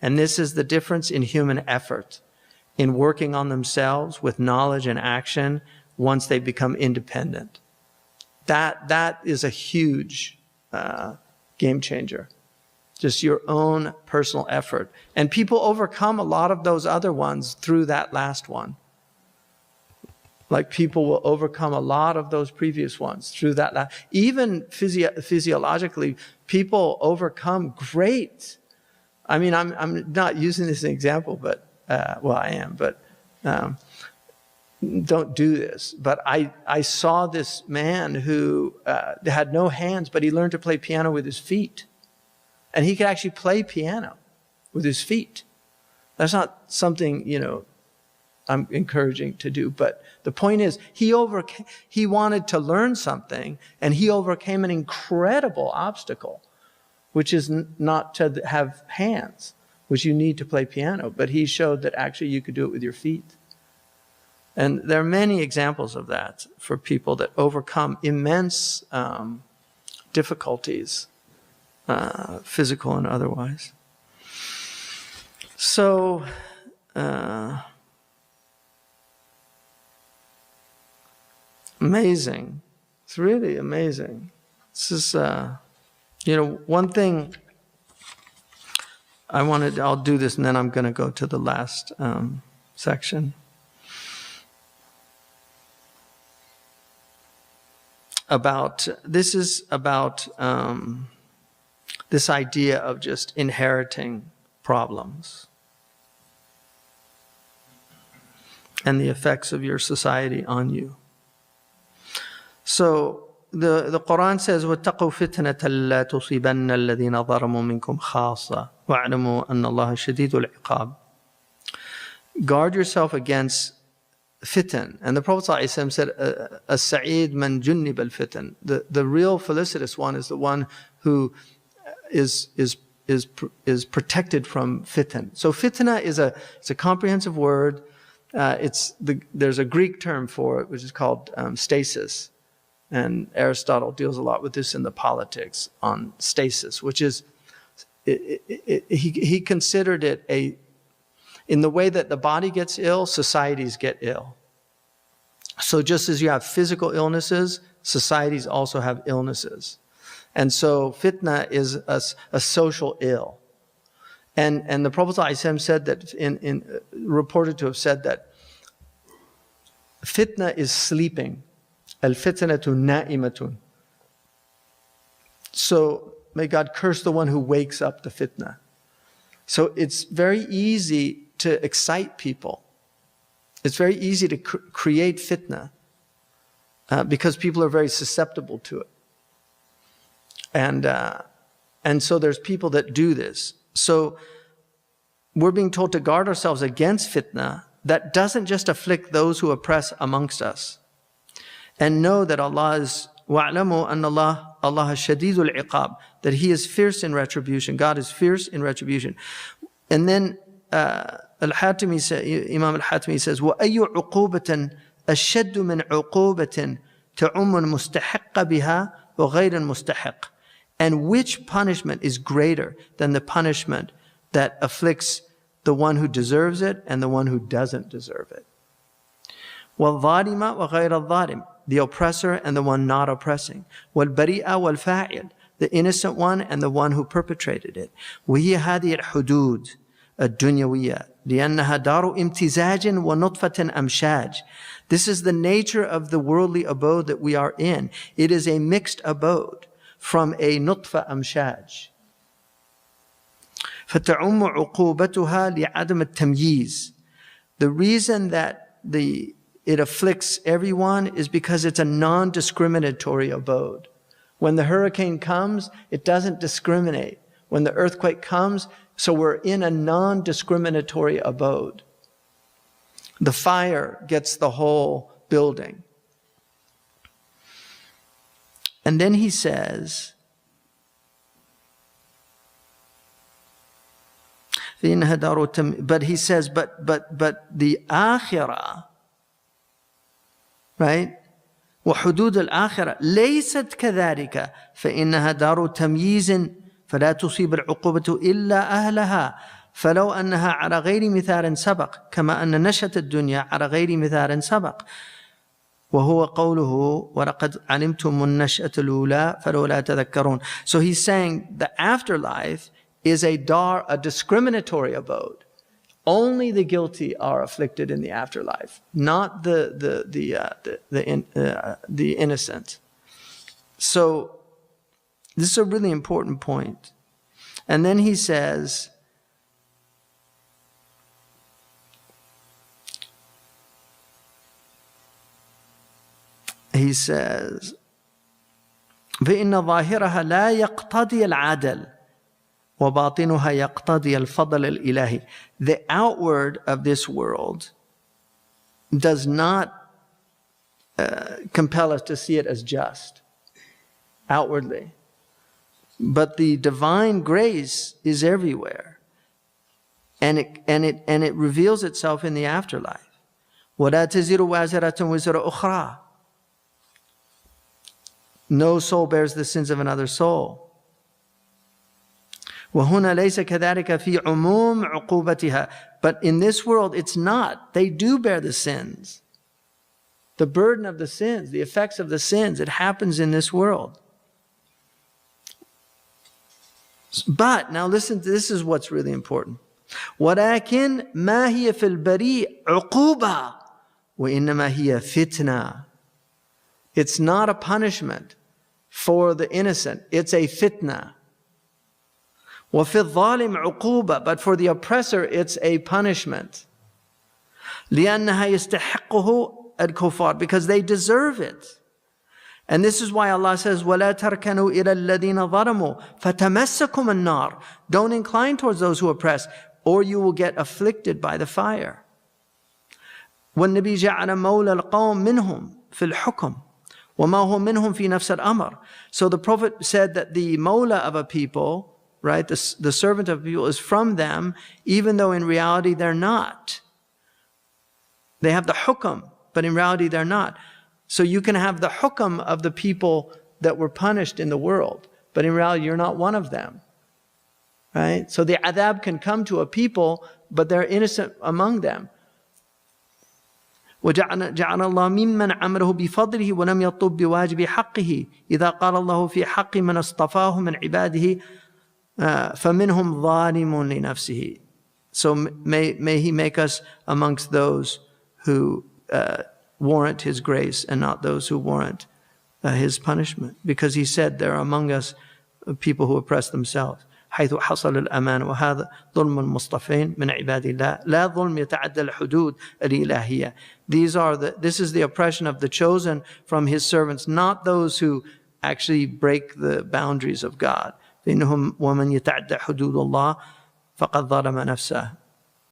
And this is the difference in human effort, in working on themselves with knowledge and action once they become independent. That is a huge game changer. Just your own personal effort. And people overcome a lot of those other ones through that last one. Like people will overcome a lot of those previous ones through that. Even physiologically, people overcome great. I mean, I'm not using this as an example, but, well, I am, but don't do this. But I saw this man who had no hands, but he learned to play piano with his feet. And he could actually play piano with his feet. That's not something, I'm encouraging to do. But the point is, he wanted to learn something, and he overcame an incredible obstacle, which is not to have hands, which you need to play piano. But he showed that actually you could do it with your feet. And there are many examples of that for people that overcome immense difficulties, physical and otherwise. So, amazing. It's really amazing. This is, one thing I'll do this and then I'm going to go to the last section. This is about this idea of just inheriting problems and the effects of your society on you. So the Quran says, وَاتَّقُوا فِتْنَةً لَا تُصِيبَنَّ الَّذِينَ ظَلَمُوا مِنكُمْ خَاصَّةً وَاعْلَمُوا أَنَّ اللَّهَ شَدِيدُ الْعِقَابِ. Guard yourself against fitan. And the Prophet ﷺ said, as-sa'id man junnib al-fitan. The real felicitous one is the one who is protected from fitan. So fitna is a comprehensive word. There's a Greek term for it, which is called stasis. And Aristotle deals a lot with this in the Politics on stasis, which is, he considered it in the way that the body gets ill, societies get ill. So just as you have physical illnesses, societies also have illnesses. And so fitna is a social ill. And the Prophet ﷺ said that, reported to have said that fitna is sleeping. Al-fitnatu na'imatun. So may God curse the one who wakes up the fitna. So it's very easy to excite people. It's very easy to create fitna because people are very susceptible to it. And so there's people that do this. So we're being told to guard ourselves against fitna that doesn't just afflict those who oppress amongst us. And know that Allah is, وَاعْلَمُوا أَنَّ Allah شَدِيدُ الْعِقَابِ, that He is fierce in retribution. God is fierce in retribution. And then Al-Hatimi Imam Al-Hatimi says, وَأَيُّ عُقُوبَةٍ أَشَدُّ مِنْ عُقُوبَةٍ تَعُمُّ الْمُسْتَحِقَّ بِهَا وَغَيْرَ الْمُسْتَحِقِّ. And which punishment is greater than the punishment that afflicts the one who deserves it and the one who doesn't deserve it? وَالظَّالِمَ وَغَيْرَ الظَّالِمِ, the oppressor and the one not oppressing. وَالْبَرِيءَ وَالْفَاعِلِ, the innocent one and the one who perpetrated it. وَهِيَ هَذِهِ الْحُدُودِ الدُّنْيَوِيَّةِ لِأَنَّهَا دَارُ امْتِزَاجٍ وَنُطْفَةٍ أَمْشَاجٍ. This is the nature of the worldly abode that we are in. It is a mixed abode from a nutfa amshaj. فَتَعُمُّ عُقُوبَتُهَا لِعَدَمِ التَّمْيِيزِ. The reason that it afflicts everyone is because it's a non-discriminatory abode. When the hurricane comes, it doesn't discriminate. When the earthquake comes, so we're in a non-discriminatory abode. The fire gets the whole building. And then he says, but he says, but the akhirah, right? وحدود الآخرة ليست كذلك فإنها دار تمييز فلا تصيب العقوبة إلا أهلها فلو أنها على غير مثال سبق كما أن نشأة الدنيا على غير مثال سبق وهو قوله ولقد علمتم النشأة الأولى فلولا تذكرون. So he's saying the afterlife is a discriminatory abode. Only the guilty are afflicted in the afterlife, not the innocent. So this is a really important point. And then he says, فإن ظاهرها لا يقتضي العدل وباطنها يقتضي الفضل الإلهي. The outward of this world does not compel us to see it as just outwardly, but the divine grace is everywhere, and it reveals itself in the afterlife. ولا تزر وازرة وزر أخرى. No soul bears the sins of another soul. وهنا ليس كذلك في عموم عقوبتها. But in this world, it's not. They do bear the sins. The burden of the sins, the effects of the sins, it happens in this world. But, now listen, this is what's really important. ولكن ما هي في البريء عقوبة وإنما هي فتنة. It's not a punishment for the innocent. It's a fitna. وفي الظالم عقوبة. But for the oppressor, it's a punishment. لأنها يستحقه الكفار. Because they deserve it. And this is why Allah says, وَلَا تَرْكَنُوا إِلَى الَّذِينَ ظَلَمُوا فَتَمَسَّكُمُ النَّارِ. Don't incline towards those who oppress, or you will get afflicted by the fire. وَالنَّبِي جَعَلَ مَوْلَى الْقَوْمِ مِنْهُمْ فِي الْحُكْمِ وَمَا هُوَ مِنْهُمْ فِي نَفْسِ الْأَمْرِ. So the Prophet said that the mawla of a people, right, the servant of a people is from them, even though in reality they're not. They have the hukm, but in reality they're not. So you can have the hukm of the people that were punished in the world, but in reality you're not one of them. Right? So the adhab can come to a people, but they're innocent among them. وَجَعَلَ اللَّهُ مِمَّنْ عَمْرَهُ بِفَضْلِهِ وَلَمْ يَطُبْ بِوَاجِبِ حَقِّهِ إِذَا قَالَ اللَّهُ فِي حَقِّ مَنْ اصْطَفَاهُ مِنْ عِبَادِهِ فَمِنْهُمْ ظَالِمٌ لِنَفْسِهِ. So may He make us amongst those who warrant His grace and not those who warrant His punishment. Because He said there are among us people who oppress themselves. حيث حصل الأمان وهذا ظلم المصطفين من عباد الله لا ظلم يتعدى الحدود الإلهية. This is the oppression of the chosen from His servants, not those who actually break the boundaries of God. فإنهم ومن يتعدى حدود الله فقد ظلم نفسه.